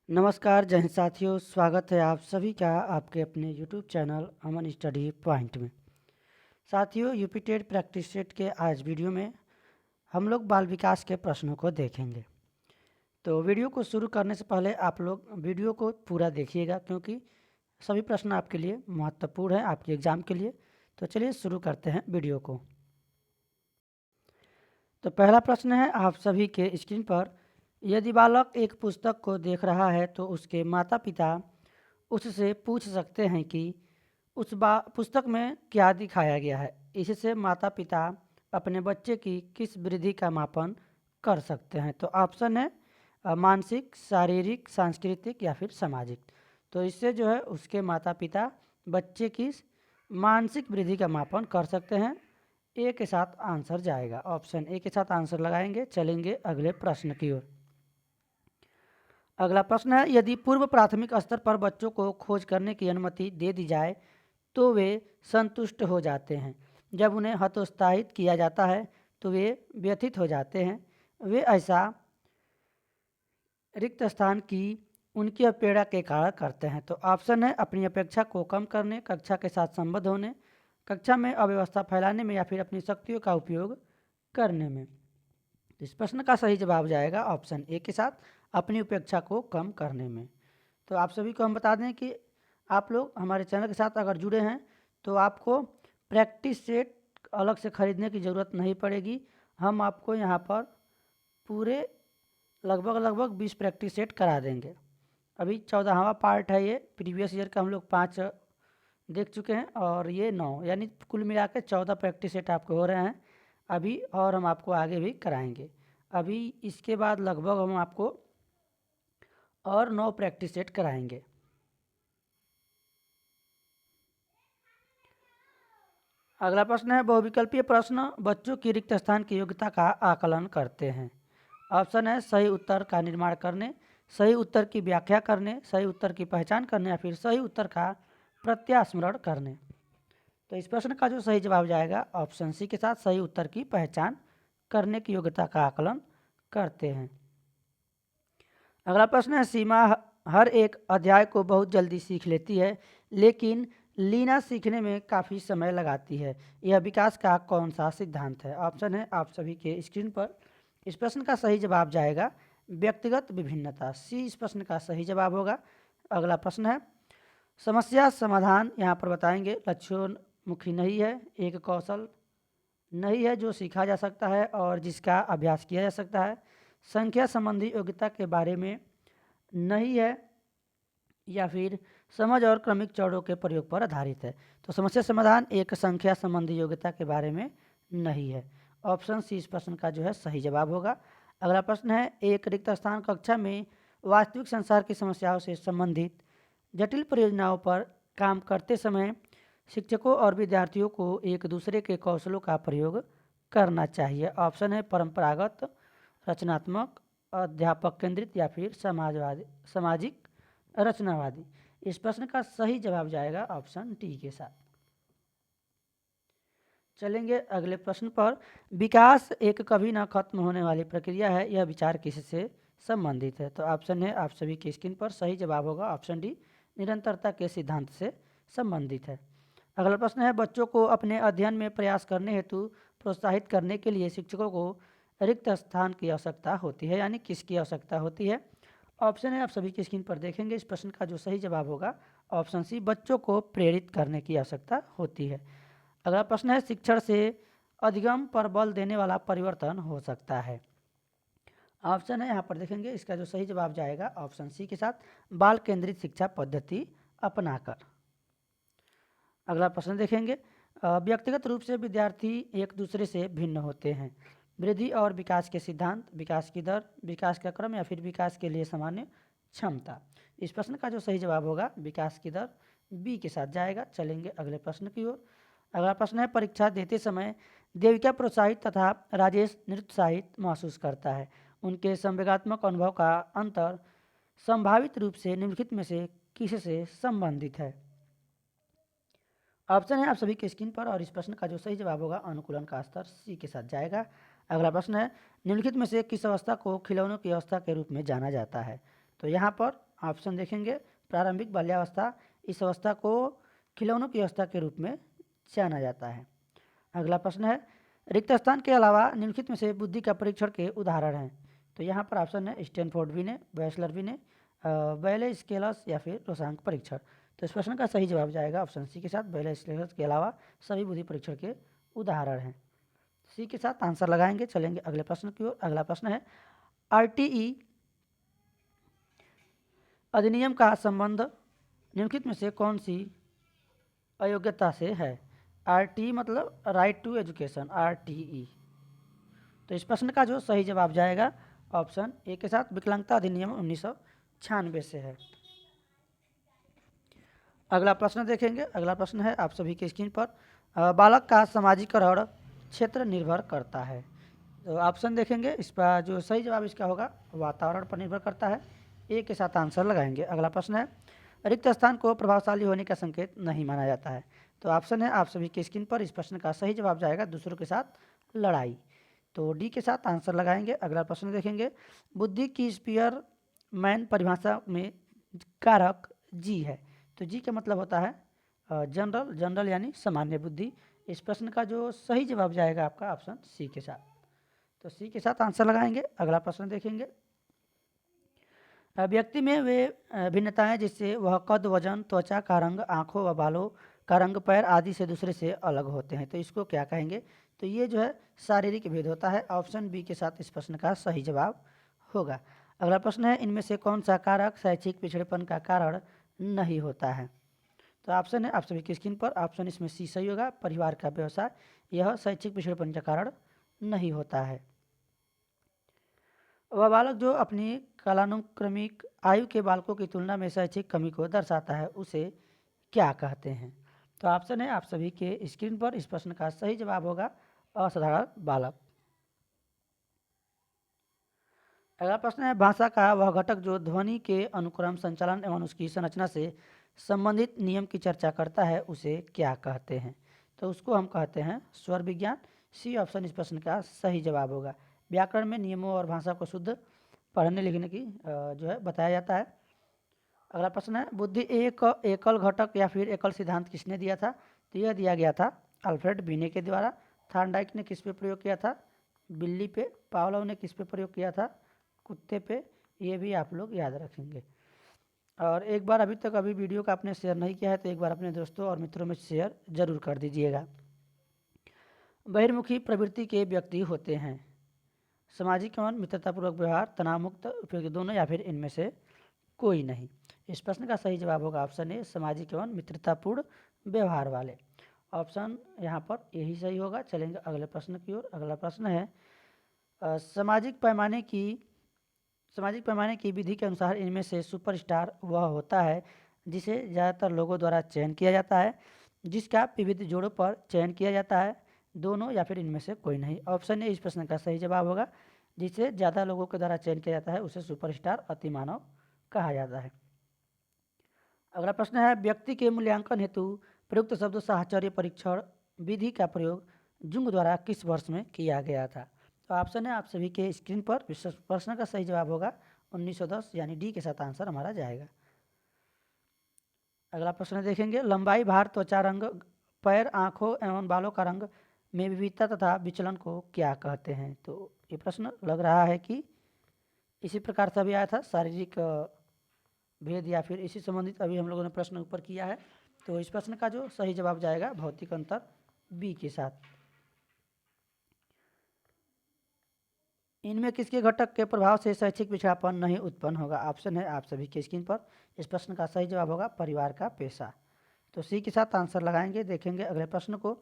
नमस्कार जय हिंद साथियों, स्वागत है आप सभी का आपके अपने यूट्यूब चैनल अमन स्टडी पॉइंट में। साथियों, यूपी टेट प्रैक्टिस सेट के आज वीडियो में हम लोग बाल विकास के प्रश्नों को देखेंगे। तो वीडियो को शुरू करने से पहले आप लोग वीडियो को पूरा देखिएगा, क्योंकि सभी प्रश्न आपके लिए महत्वपूर्ण है आपके एग्ज़ाम के लिए। तो चलिए शुरू करते हैं वीडियो को। तो पहला प्रश्न है आप सभी के स्क्रीन पर। यदि बालक एक पुस्तक को देख रहा है तो उसके माता पिता उससे पूछ सकते हैं कि उस पुस्तक में क्या दिखाया गया है। इससे माता पिता अपने बच्चे की किस वृद्धि का मापन कर सकते हैं। तो ऑप्शन है मानसिक, शारीरिक, सांस्कृतिक या फिर सामाजिक। तो इससे जो है उसके माता पिता बच्चे की मानसिक वृद्धि का मापन कर सकते हैं। ए के साथ आंसर जाएगा, ऑप्शन ए के साथ आंसर लगाएंगे। चलेंगे अगले प्रश्न की ओर। अगला प्रश्न है, यदि पूर्व प्राथमिक स्तर पर बच्चों को खोज करने की अनुमति दे दी जाए तो वे संतुष्ट हो जाते हैं, जब उन्हें हतोत्साहित किया जाता है तो वे व्यथित हो जाते हैं। वे ऐसा रिक्त स्थान की उनकी अपेक्षा के कारण करते हैं। तो ऑप्शन है अपनी अपेक्षा को कम करने, कक्षा के साथ संबद्ध होने, कक्षा में अव्यवस्था फैलाने में या फिर अपनी शक्तियों का उपयोग करने में। तो इस प्रश्न का सही जवाब जाएगा ऑप्शन ए के साथ, अपनी उपेक्षा को कम करने में। तो आप सभी को हम बता दें कि आप लोग हमारे चैनल के साथ अगर जुड़े हैं तो आपको प्रैक्टिस सेट अलग से ख़रीदने की ज़रूरत नहीं पड़ेगी। हम आपको यहाँ पर पूरे लगभग 20 प्रैक्टिस सेट करा देंगे। अभी 14वां पार्ट है ये। प्रीवियस ईयर का हम लोग 5 देख चुके हैं और ये 9, यानी कुल मिला के 14 प्रैक्टिस सेट आपको हो रहे हैं अभी, और हम आपको आगे भी कराएंगे। अभी इसके बाद लगभग हम आपको और 9 प्रैक्टिस सेट कराएंगे। अगला प्रश्न है बहुविकल्पीय प्रश्न, बच्चों की रिक्त स्थान की योग्यता का आकलन करते हैं। ऑप्शन है सही उत्तर का निर्माण करने, सही उत्तर की व्याख्या करने, सही उत्तर की पहचान करने या फिर सही उत्तर का प्रत्यास्मरण करने। तो इस प्रश्न का जो सही जवाब जाएगा ऑप्शन सी के साथ, सही उत्तर की पहचान करने की योग्यता का आकलन करते हैं। अगला प्रश्न है, सीमा हर एक अध्याय को बहुत जल्दी सीख लेती है, लेकिन लीना सीखने में काफ़ी समय लगाती है। यह विकास का कौन सा सिद्धांत है। ऑप्शन है आप सभी के स्क्रीन पर। इस प्रश्न का सही जवाब जाएगा व्यक्तिगत विभिन्नता, सी इस प्रश्न का सही जवाब होगा। अगला प्रश्न है, समस्या समाधान यहाँ पर बताएंगे लक्ष्योन्मुखी नहीं है, एक कौशल नहीं है जो सीखा जा सकता है और जिसका अभ्यास किया जा सकता है, संख्या संबंधी योग्यता के बारे में नहीं है, या फिर समझ और क्रमिक चौड़ों के प्रयोग पर आधारित है। तो समस्या समाधान एक संख्या संबंधी योग्यता के बारे में नहीं है। ऑप्शन सी इस प्रश्न का जो है सही जवाब होगा। अगला प्रश्न है, एक रिक्त स्थान कक्षा में वास्तविक संसार की समस्याओं से संबंधित जटिल परियोजनाओं पर काम करते समय शिक्षकों और विद्यार्थियों को एक दूसरे के कौशलों का प्रयोग करना चाहिए। ऑप्शन है परंपरागत, रचनात्मक, अध्यापक केंद्रित या फिर सामाजिक रचनावादी। इस प्रश्न का सही जवाब जाएगा ऑप्शन टी के साथ। चलेंगे अगले प्रश्न पर। विकास एक कभी ना खत्म होने वाली प्रक्रिया है, यह विचार किससे संबंधित है। तो ऑप्शन है आप सभी की स्क्रीन पर, सही जवाब होगा ऑप्शन डी, निरंतरता के सिद्धांत से संबंधित है। अगला प्रश्न है, बच्चों को अपने अध्ययन में प्रयास करने हेतु प्रोत्साहित करने के लिए शिक्षकों को रिक्त स्थान की आवश्यकता होती है, यानी किसकी आवश्यकता होती है। ऑप्शन है आप सभी की स्क्रीन पर देखेंगे। इस प्रश्न का जो सही जवाब होगा ऑप्शन सी, बच्चों को प्रेरित करने की आवश्यकता होती है। अगला प्रश्न है, शिक्षण से अधिगम पर बल देने वाला परिवर्तन हो सकता है। ऑप्शन है यहाँ पर देखेंगे, इसका जो सही जवाब जाएगा ऑप्शन सी के साथ, बाल केंद्रित शिक्षा पद्धति अपनाकर। अगला प्रश्न देखेंगे, व्यक्तिगत रूप से विद्यार्थी एक दूसरे से भिन्न होते हैं। वृद्धि और विकास के सिद्धांत, विकास की दर, विकास का क्रम या फिर विकास के लिए सामान्य क्षमता। इस प्रश्न का जो सही जवाब होगा विकास की दर, बी के साथ जाएगा। चलेंगे अगले प्रश्न की ओर। अगला प्रश्न है, परीक्षा देते समय देविका प्रोत्साहित तथा राजेश निरुत्साहित महसूस करता है। उनके संवेगात्मक अनुभव का अंतर संभावित रूप से निम्नलिखित में से किससे संबंधित है। ऑप्शन है आप सभी के स्क्रीन पर और इस प्रश्न का जो सही जवाब होगा अनुकूलन का स्तर, सी के साथ जाएगा। अगला प्रश्न है, निम्नलिखित में से किस अवस्था को खिलौनों की अवस्था के रूप में जाना जाता है। तो यहाँ पर ऑप्शन देखेंगे प्रारंभिक बाल्यावस्था, इस अवस्था को खिलौनों की अवस्था के रूप में जाना जाता है। अगला प्रश्न है रिक्त स्थान के अलावा निम्नलिखित में से बुद्धि का परीक्षण के उदाहरण हैं। तो यहाँ पर ऑप्शन है स्टैनफोर्ड विने, बैचलर विने, बेले स्केलस या फिर रोसांक परीक्षण। तो इस प्रश्न का सही जवाब जाएगा ऑप्शन सी के साथ, बेले स्केलस के अलावा सभी बुद्धि परीक्षण के उदाहरण हैं। सी के साथ आंसर लगाएंगे। चलेंगे अगले प्रश्न की ओर। अगला प्रश्न है आरटीई अधिनियम का संबंध निम्नलिखित में से कौन सी अयोग्यता से है। आरटीई मतलब राइट टू एजुकेशन, आरटीई। तो इस प्रश्न का जो सही जवाब जाएगा ऑप्शन ए के साथ, विकलांगता अधिनियम 1996 से है। अगला प्रश्न देखेंगे। अगला प्रश्न है आप सभी के स्क्रीन पर, बालक का सामाजिकरण क्षेत्र निर्भर करता है। तो ऑप्शन देखेंगे, इस पर जो सही जवाब इसका होगा वातावरण पर निर्भर करता है। ए के साथ आंसर लगाएंगे। अगला प्रश्न है रिक्त स्थान को प्रभावशाली होने का संकेत नहीं माना जाता है। तो ऑप्शन है आप सभी के स्क्रीन पर, इस प्रश्न का सही जवाब जाएगा दूसरों के साथ लड़ाई। तो डी के साथ आंसर लगाएंगे। अगला प्रश्न देखेंगे बुद्धि की स्पीयर मैन परिभाषा में कारक जी है। तो जी का मतलब होता है जनरल, जनरल यानी सामान्य बुद्धि। इस प्रश्न का जो सही जवाब जाएगा आपका ऑप्शन सी के साथ। तो सी के साथ आंसर लगाएंगे। अगला प्रश्न देखेंगे व्यक्ति में वे भिन्नताएं जिससे वह कद, वजन, त्वचा का रंग, आंखों व बालों का रंग, पैर आदि से दूसरे से अलग होते हैं। तो इसको क्या कहेंगे। तो ये जो है शारीरिक भेद होता है। ऑप्शन बी के साथ इस प्रश्न का सही जवाब होगा। अगला प्रश्न है इनमें से कौन सा कारक शैक्षिक पिछड़ेपन का कारण नहीं होता है। तो ऑप्शन है आप सभी की स्क्रीन पर, ऑप्शन इसमें सी सही होगा, परिवार का व्यवसाय यह शैक्षिक पिछड़ेपन का कारण नहीं होता है। वह बालक जो अपनी कालानुक्रमिक आयु के बालकों की तुलना में शैक्षिक कमी को दर्शाता है उसे क्या कहते हैं। तो ऑप्शन है आप सभी के स्क्रीन पर, इस प्रश्न का सही जवाब होगा असाधारण बालक। अगला प्रश्न है भाषा का वह घटक जो ध्वनि के अनुक्रम, संचालन एवं उसकी संरचना से संबंधित नियम की चर्चा करता है उसे क्या कहते हैं। तो उसको हम कहते हैं स्वर विज्ञान। सी ऑप्शन इस प्रश्न का सही जवाब होगा। व्याकरण में नियमों और भाषा को शुद्ध पढ़ने लिखने की जो है बताया जाता है। अगला प्रश्न है बुद्धि एक एकल घटक या फिर एकल सिद्धांत किसने दिया था। तो यह दिया गया था अल्फ्रेड बीने के द्वारा। थार्नडाइक ने किस पे प्रयोग किया था, बिल्ली पे। पावलोव ने किस पे प्रयोग किया था, कुत्ते पे। ये भी आप लोग याद रखेंगे। और एक बार अभी तक वीडियो का आपने शेयर नहीं किया है तो एक बार अपने दोस्तों और मित्रों में शेयर जरूर कर दीजिएगा। बहिर्मुखी प्रवृत्ति के व्यक्ति होते हैं सामाजिक एवं मित्रतापूर्वक व्यवहार, तनाव मुक्त, उपयोगी दोनों या फिर इनमें से कोई नहीं। इस प्रश्न का सही जवाब होगा ऑप्शन ए, सामाजिक एवं मित्रतापूर्ण व्यवहार वाले। ऑप्शन यहाँ पर यही सही होगा। चलेंगे अगले प्रश्न की ओर। अगला प्रश्न है सामाजिक पैमाने की विधि के अनुसार इनमें से सुपरस्टार वह होता है जिसे ज़्यादातर लोगों द्वारा चयन किया जाता है, जिसका विविध जोड़ों पर चयन किया जाता है, दोनों या फिर इनमें से कोई नहीं। ऑप्शन ए इस प्रश्न का सही जवाब होगा। जिसे ज़्यादा लोगों के द्वारा चयन किया जाता है उसे सुपरस्टार, अतिमानव कहा जाता है। अगला प्रश्न है व्यक्ति के मूल्यांकन हेतु प्रयुक्त शब्द साहचर्य परीक्षण विधि का प्रयोग जुंग द्वारा किस वर्ष में किया गया था। तो ऑप्शन है आप सभी के स्क्रीन पर, प्रश्न का सही जवाब होगा 1910 यानी डी के साथ आंसर हमारा जाएगा। अगला प्रश्न देखेंगे लंबाई, भार, त्वचा रंग, पैर, आँखों एवं बालों का रंग में विविधता तथा विचलन को क्या कहते हैं। तो ये प्रश्न लग रहा है कि इसी प्रकार से अभी आया था, शारीरिक भेद या फिर इसी संबंधित अभी हम लोगों ने प्रश्न ऊपर किया है। तो इस प्रश्न का जो सही जवाब जाएगा भौतिक अंतर बी के साथ। इनमें किसके घटक के प्रभाव से शैक्षिक पिछड़ापन नहीं उत्पन्न होगा। ऑप्शन है आप सभी के स्क्रीन पर, इस प्रश्न का सही जवाब होगा परिवार का पेशा। तो सी के साथ आंसर लगाएंगे। देखेंगे अगले प्रश्न को।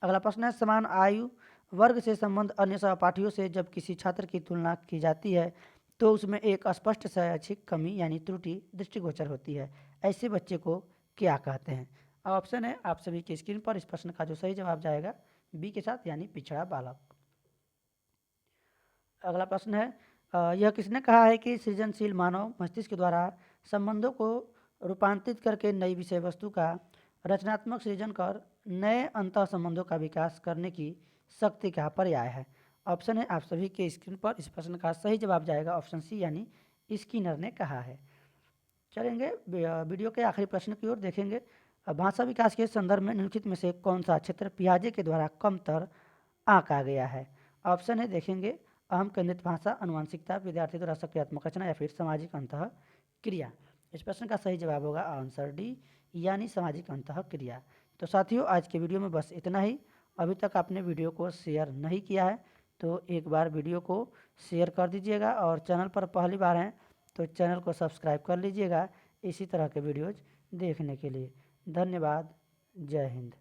अगला प्रश्न है समान आयु वर्ग से संबंध अन्य सहपाठियों से जब किसी छात्र की तुलना की जाती है तो उसमें एक स्पष्ट शैक्षिक कमी यानी त्रुटि दृष्टिगोचर होती है, ऐसे बच्चे को क्या कहते हैं। ऑप्शन है आप सभी के स्क्रीन पर, इस प्रश्न का जो सही जवाब जाएगा बी के साथ यानी पिछड़ा बालक। अगला प्रश्न है यह किसने कहा है कि सृजनशील मानव मस्तिष्क द्वारा संबंधों को रूपांतरित करके नई विषय वस्तु का रचनात्मक सृजन कर नए अंतः संबंधों का विकास करने की शक्ति का पर्याय है। ऑप्शन है आप सभी के स्क्रीन पर, इस प्रश्न का सही जवाब जाएगा ऑप्शन सी यानी स्किनर ने कहा है। चलेंगे वीडियो के आखिरी प्रश्न की ओर देखेंगे। भाषा विकास के संदर्भ में निम्नलिखित में से कौन सा क्षेत्र पियाजे के द्वारा कमतर आंका गया है? ऑप्शन है देखेंगे, अहम केंद्रित भाषा, अनुवांशिकता, विद्यार्थी द्वारा सक्रियात्मक रचना या फिर सामाजिक अंतः क्रिया। इस प्रश्न का सही जवाब होगा आंसर डी, यानी सामाजिक अंतः क्रिया। तो साथियों, आज के वीडियो में बस इतना ही। अभी तक आपने वीडियो को शेयर नहीं किया है तो एक बार वीडियो को शेयर कर दीजिएगा, और चैनल पर पहली बार हैं तो चैनल को सब्सक्राइब कर लीजिएगा इसी तरह के वीडियोज़ देखने के लिए। धन्यवाद। जय हिंद।